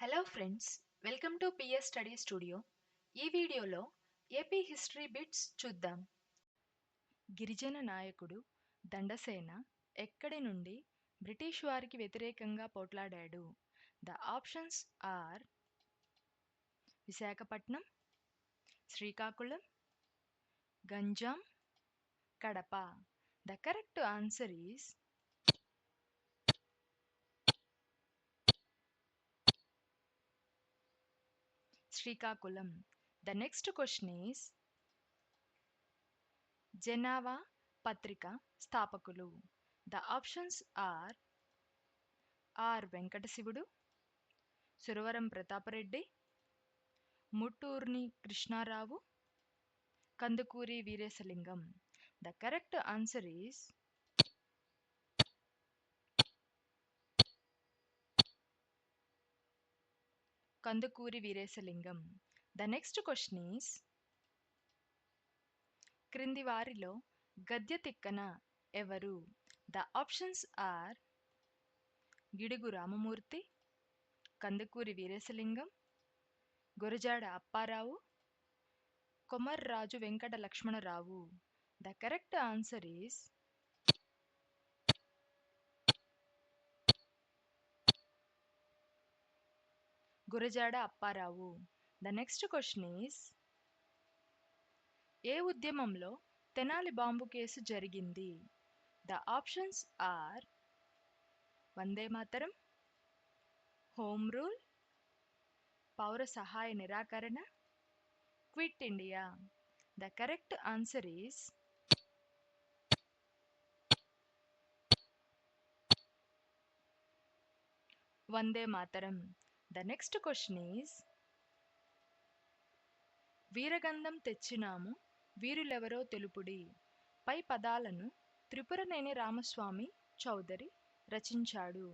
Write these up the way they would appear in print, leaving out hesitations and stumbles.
Hello friends, welcome to PS study studio. ఈ వీడియోలో AP history bits చూద్దాం. గిరిజన నాయకుడు దండసేన ఎక్కడి నుండి బ్రిటిష్ వారికి వ్యతిరేకంగా పోట్లాడాడు? The options are Visakhapatnam, Srikakulam, Ganjam, Kadapa. The correct answer is Srikakulam. The next question is జనావా పత్రిక స్థాపకులు. The options are Venkatasivudu, Suravaram Pratapareddy, Muttnuri Krishnarao, Kandukuri Veeresalingam. The correct answer is Kandukuri Veeresalingam. The next question is క్రింది వారిలో గద్య తిక్కన ఎవరు? The options are Gidugu Ramamurthy, Kandukuri Veeresalingam, Gurajada Apparao, Komarraju Venkata Lakshmanarao. The correct answer is Gurajada Apparao. The next question is ఏ ఉద్యమంలో Tenali bomb case జరిగింది? The options are Vande Mataram, home rule, పౌర సహాయ నిరాకరణ, quit India. The correct answer is Vande Mataram. The next question is వీరగంధం తెచ్చినాము వీరులెవరో తెలుపుడి పై పదాలను త్రిపురనేని రామస్వామి చౌదరి రచించాడు.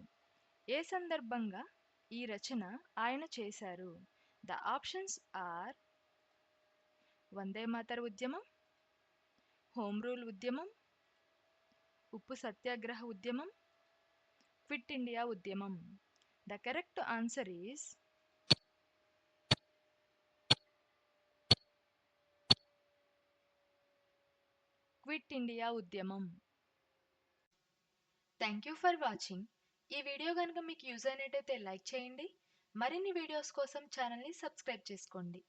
ఏ సందర్భంగా ఈ రచన ఆయన చేశారు? The options are Vande Mataram ఉద్యమం, హోమ్ రూల్ ఉద్యమం, ఉప్పు సత్యాగ్రహ ఉద్యమం, క్విట్ ఇండియా ఉద్యమం. The correct answer is quit India ఉద్యమం. Thank you for watching. ఈ వీడియో కనుక మీకు యూజ్ అయినట్టయితే లైక్ చేయండి. మరిన్ని వీడియోస్ కోసం ఛానల్ని సబ్స్క్రైబ్ చేసుకోండి.